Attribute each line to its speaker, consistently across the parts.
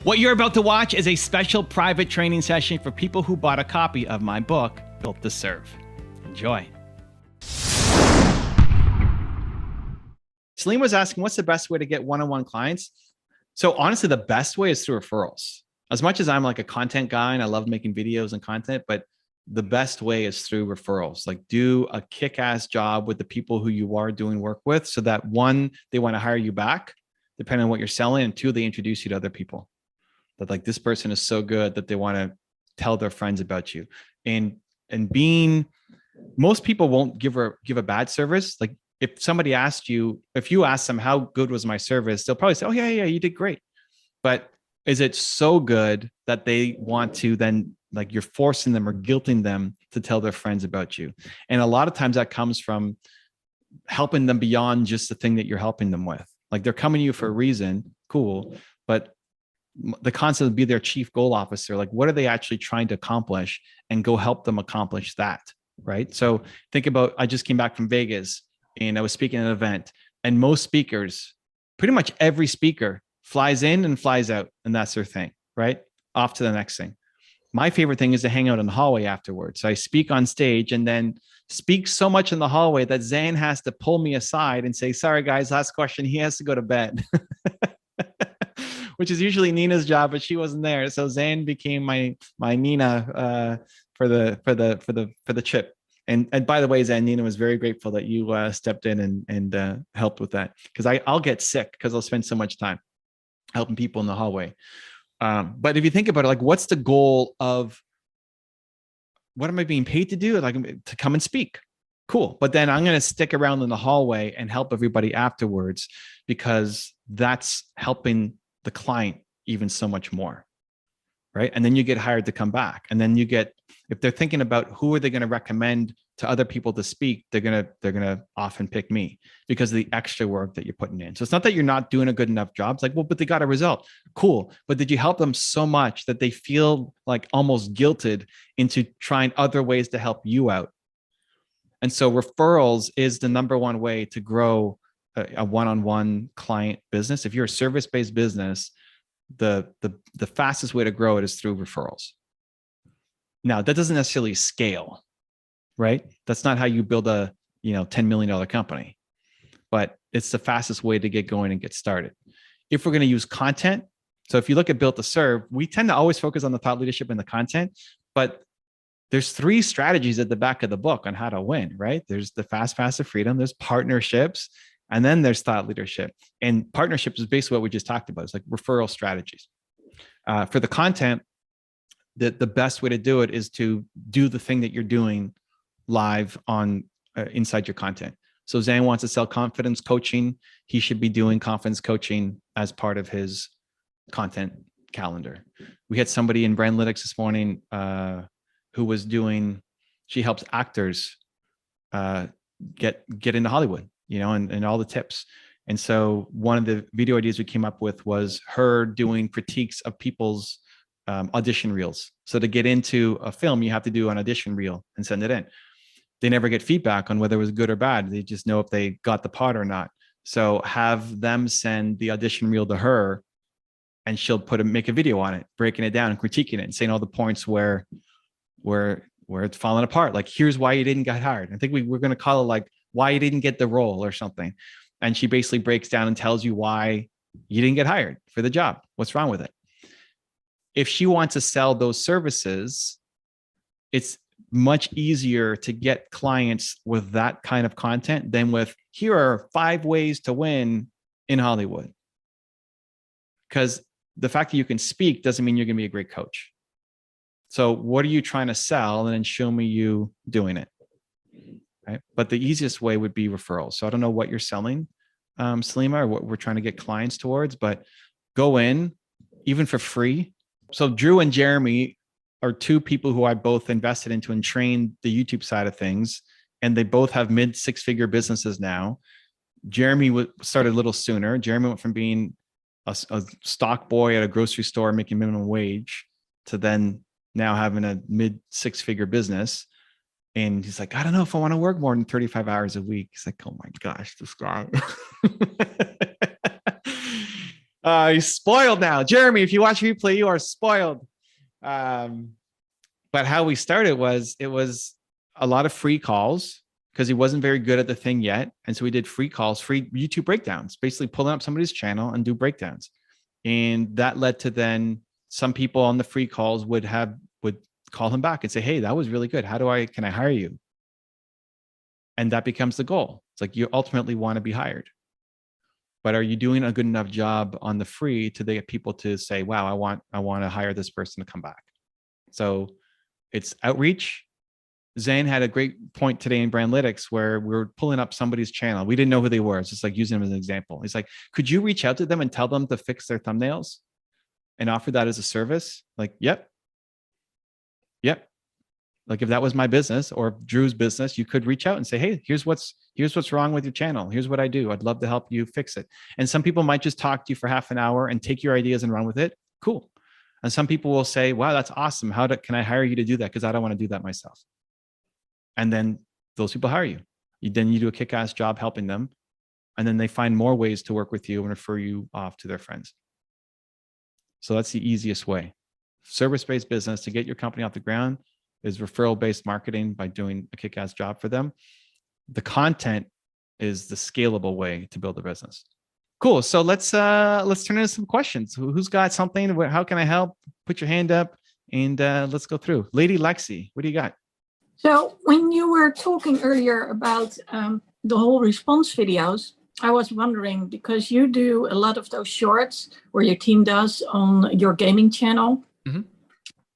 Speaker 1: What you're about to watch is a special private training session for people who bought a copy of my book, Built to Serve. Enjoy. Celine was asking, what's the best way to get one-on-one clients? So honestly, the best way is through referrals. As much as I'm like a content guy and I love making videos and content, but the best way is through referrals. Like do a kick-ass job with the people who you are doing work with so that one, they want to hire you back, depending on what you're selling, and two, they introduce you to other people. That like this person is so good that they want to tell their friends about you. And being, most people won't give a bad service. Like if somebody asked you, if you ask them how good was my service, they'll probably say, oh yeah, you did great. But is it so good that they want to then, like, you're forcing them or guilting them to tell their friends about you? And a lot of times that comes from helping them beyond just the thing that you're helping them with. Like they're coming to you for a reason, cool, but the concept of be their chief goal officer, like what are they actually trying to accomplish, and go help them accomplish that, right? So think about, I just came back from Vegas and I was speaking at an event, and most speakers, pretty much every speaker flies in and flies out, and that's their thing, right? Off to the next thing. My favorite thing is to hang out in the hallway afterwards. So I speak on stage and then speak so much in the hallway that Zan has to pull me aside and say, sorry guys, last question. He has to go to bed. Which is usually Nina's job, but she wasn't there. So Zan became my Nina for the chip. And by the way, Zan, Nina was very grateful that you stepped in and helped with that, because I'll get sick because I'll spend so much time helping people in the hallway. But if you think about it, like what's the goal of what am I being paid to do? Like to come and speak. Cool. But then I'm going to stick around in the hallway and help everybody afterwards, because that's helping the client even so much more, right? And then you get hired to come back. And then you get, if they're thinking about who are they going to recommend to other people to speak, they're going to often pick me because of the extra work that you're putting in. So it's not that you're not doing a good enough job. It's like, well, but they got a result. Cool. But did you help them so much that they feel like almost guilted into trying other ways to help you out? And so referrals is the number one way to grow a one-on-one client business. If you're a service-based business, the fastest way to grow it is through referrals. Now, that doesn't necessarily scale, right? That's not how you build a $10 million company, but it's the fastest way to get going and get started. If we're going to use content, so if you look at Built to Serve, we tend to always focus on the thought leadership and the content, but there's 3 strategies at the back of the book on how to win, right? There's the fast, passive freedom, there's partnerships, and then there's thought leadership. And partnerships is basically what we just talked about. It's like referral strategies. For the content, the best way to do it is to do the thing that you're doing live on inside your content. So Zan wants to sell confidence coaching. He should be doing confidence coaching as part of his content calendar. We had somebody in Brandlytics this morning who was doing, she helps actors get into Hollywood, and all the tips. And so one of the video ideas we came up with was her doing critiques of people's audition reels. So to get into a film, you have to do an audition reel and send it in. They never get feedback on whether it was good or bad. They just know if they got the part or not. So have them send the audition reel to her, and she'll make a video on it, breaking it down and critiquing it and saying all the points where it's falling apart. Like, here's why you didn't get hired. I think we're going to call it like why you didn't get the role or something. And she basically breaks down and tells you why you didn't get hired for the job. What's wrong with it? If she wants to sell those services, it's much easier to get clients with that kind of content than with, here are 5 ways to win in Hollywood. Because the fact that you can speak doesn't mean you're going to be a great coach. So what are you trying to sell? And then show me you doing it. Right? But the easiest way would be referrals. So I don't know what you're selling, Salima, or what we're trying to get clients towards, but go in even for free. So Drew and Jeremy are 2 people who I both invested into and trained the YouTube side of things. And they both have mid 6-figure businesses now. Jeremy started a little sooner. Jeremy went from being a stock boy at a grocery store making minimum wage to then now having a mid 6-figure business. And he's like, I don't know if I want to work more than 35 hours a week. He's like, oh my gosh, this guy. He's spoiled now. Jeremy, if you watch replay, you are spoiled. But how we started was, it was a lot of free calls because he wasn't very good at the thing yet. And so we did free calls, free YouTube breakdowns, basically pulling up somebody's channel and do breakdowns. And that led to then some people on the free calls would call him back and say, hey, that was really good. Can I hire you? And that becomes the goal. It's like, you ultimately want to be hired. But are you doing a good enough job on the free to get people to say, wow, I want to hire this person to come back? So it's outreach. Zane had a great point today in Brandlytics where we were pulling up somebody's channel. We didn't know who they were. It's just like using them as an example. He's like, could you reach out to them and tell them to fix their thumbnails and offer that as a service? Like, yep. Like if that was my business or Drew's business, you could reach out and say, hey, here's what's wrong with your channel. Here's what I do. I'd love to help you fix it. And some people might just talk to you for half an hour and take your ideas and run with it. Cool. And some people will say, wow, that's awesome. Can I hire you to do that? Because I don't want to do that myself. And then those people hire you. Then you do a kick-ass job helping them. And then they find more ways to work with you and refer you off to their friends. So that's the easiest way. Service-based business to get your company off the ground is referral-based marketing by doing a kick-ass job for them. The content is the scalable way to build a business. Cool. So let's turn into some questions. Who's got something? How can I help? Put your hand up and let's go through. Lady Lexi, what do you got?
Speaker 2: So when you were talking earlier about the whole response videos, I was wondering, because you do a lot of those shorts, or your team does, on your gaming channel. Mm-hmm.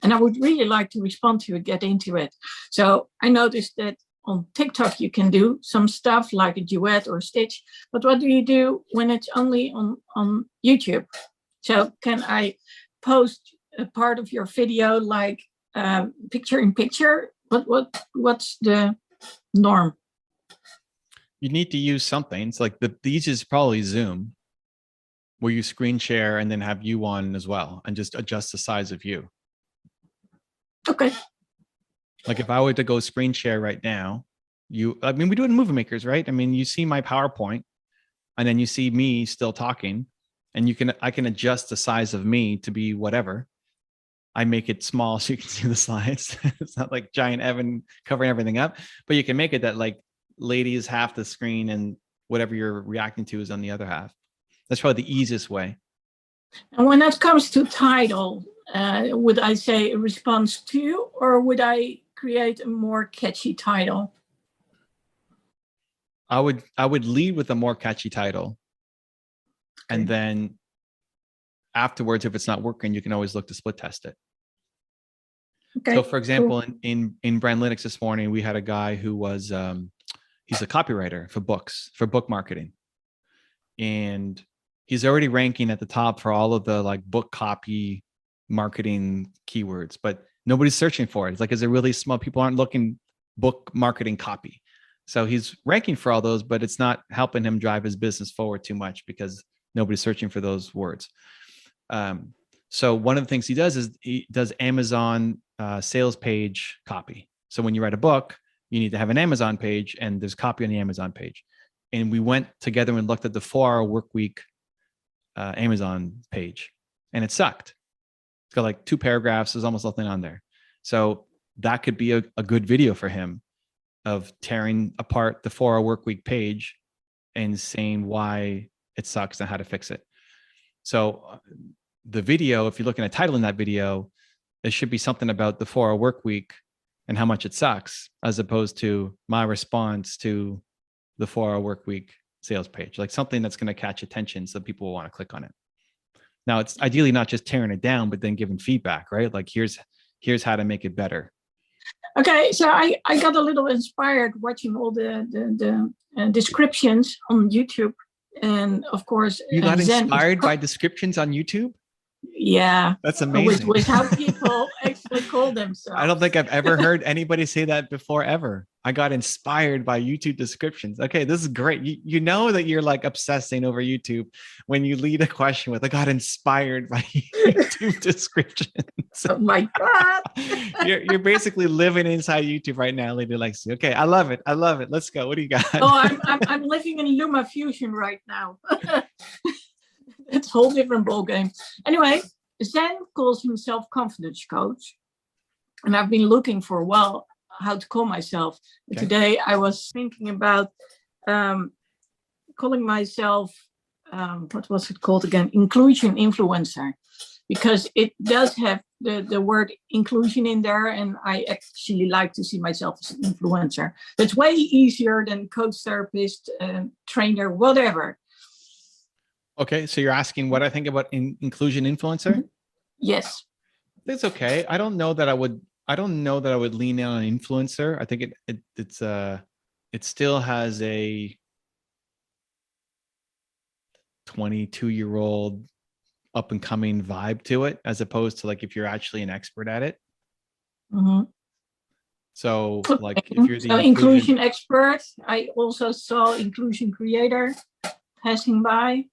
Speaker 2: And I would really like to respond to it, get into it. So I noticed that on TikTok, you can do some stuff like a duet or a stitch, but what do you do when it's only on YouTube? So can I post a part of your video like picture in picture? What's the norm?
Speaker 1: You need to use something. It's like the easiest is probably Zoom, where you screen share and then have you on as well and just adjust the size of you.
Speaker 2: Okay.
Speaker 1: Like if I were to go screen share right now, we do it in Movie Makers, right? I mean, you see my PowerPoint and then you see me still talking, and I can adjust the size of me to be whatever. I make it small so you can see the slides. It's not like giant Evan covering everything up, but you can make it that like lady is half the screen and whatever you're reacting to is on the other half. That's probably the easiest way.
Speaker 2: And when it comes to title, would I say a response to, or would I create a more catchy title?
Speaker 1: I would lead with a more catchy title. Okay. And then afterwards, if it's not working, you can always look to split test it. Okay. So for example, cool. in Brandlytics this morning, we had a guy who was, he's a copywriter for books, for book marketing. And he's already ranking at the top for all of the like book copy marketing keywords, but nobody's searching for it. It's like, is it really small? People aren't looking book marketing copy. So he's ranking for all those, but it's not helping him drive his business forward too much because nobody's searching for those words. So one of the things he does is he does Amazon sales page copy. So when you write a book, you need to have an Amazon page, and there's copy on the Amazon page. And we went together and looked at the 4-hour work week Amazon page, and it sucked. It's got like 2 paragraphs. There's almost nothing on there. So that could be a good video for him of tearing apart the 4-hour work week page and saying why it sucks and how to fix it. So the video, if you're looking at title in that video, it should be something about the 4-hour work week and how much it sucks, as opposed to my response to the 4-hour work week sales page, like something that's going to catch attention so people will want to click on it. Now, it's ideally not just tearing it down, but then giving feedback, right? Like here's how to make it better.
Speaker 2: Okay, so I got a little inspired watching all the descriptions on YouTube, and of course,
Speaker 1: you got inspired by descriptions on YouTube.
Speaker 2: Yeah,
Speaker 1: that's amazing.
Speaker 2: With how people actually call themselves.
Speaker 1: I don't think I've ever heard anybody say that before, ever. I got inspired by YouTube descriptions. Okay, this is great. You know that you're like obsessing over YouTube when you lead a question with, I got inspired by YouTube descriptions.
Speaker 2: Oh my God.
Speaker 1: You're basically living inside YouTube right now, Lady Lexi. Okay, I love it. I love it. Let's go. What do you got?
Speaker 2: Oh, I'm living in LumaFusion right now. It's a whole different ball game. Anyway, Zen calls himself confidence coach, and I've been looking for a while how to call myself.
Speaker 1: Okay.
Speaker 2: Today I was thinking about calling myself, what was it called again? Inclusion influencer, because it does have the word inclusion in there, and I actually like to see myself as an influencer. It's way easier than coach, therapist, trainer, whatever.
Speaker 1: Okay, so you're asking what I think about inclusion influencer?
Speaker 2: Yes.
Speaker 1: That's okay. I don't know that I would lean in on influencer. I think it still has a 22-year-old up and coming vibe to it, as opposed to like if you're actually an expert at it.
Speaker 2: Mm-hmm.
Speaker 1: So like if you're the
Speaker 2: inclusion expert, I also saw inclusion creator passing by.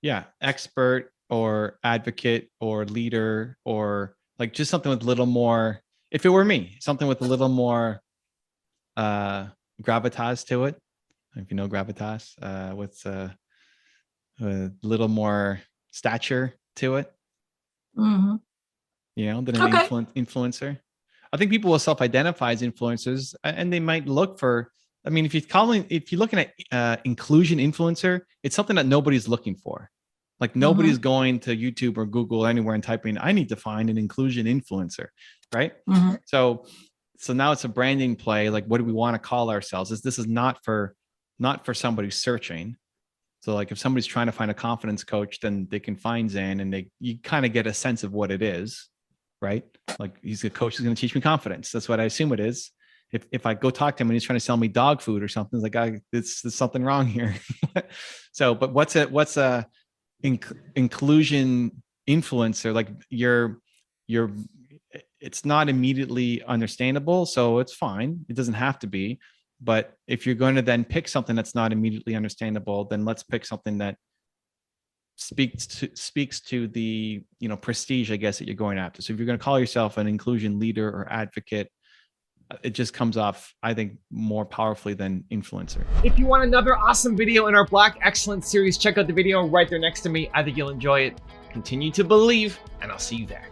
Speaker 2: Yeah,
Speaker 1: expert or advocate or leader, or like just something with a little more, if it were me, something with a little more gravitas to it. If you know gravitas, with a little more stature to it.
Speaker 2: Mm-hmm.
Speaker 1: You know, than an influencer. I think people will self-identify as influencers, and they might look for, I mean, if you're looking at inclusion influencer, it's something that nobody's looking for. Like nobody's going to YouTube or Google anywhere and typing, I need to find an inclusion influencer, right? So now it's a branding play. Like, what do we want to call ourselves? This is not for somebody searching. So like if somebody's trying to find a confidence coach, then they can find Zen, and you kind of get a sense of what it is, right? Like, he's a coach who's going to teach me confidence. That's what I assume it is. If I go talk to him and he's trying to sell me dog food or something, it's like, there's something wrong here. So, but what's a inclusion influencer? Like it's not immediately understandable, so it's fine. It doesn't have to be. But if you're going to then pick something that's not immediately understandable, then let's pick something that speaks to the, you know, prestige, I guess, that you're going after. So if you're going to call yourself an inclusion leader or advocate, it just comes off, I think, more powerfully than influencer.
Speaker 3: If you want another awesome video in our Black Excellence series, check out the video right there next to me. I think you'll enjoy it. Continue to believe, and I'll see you there.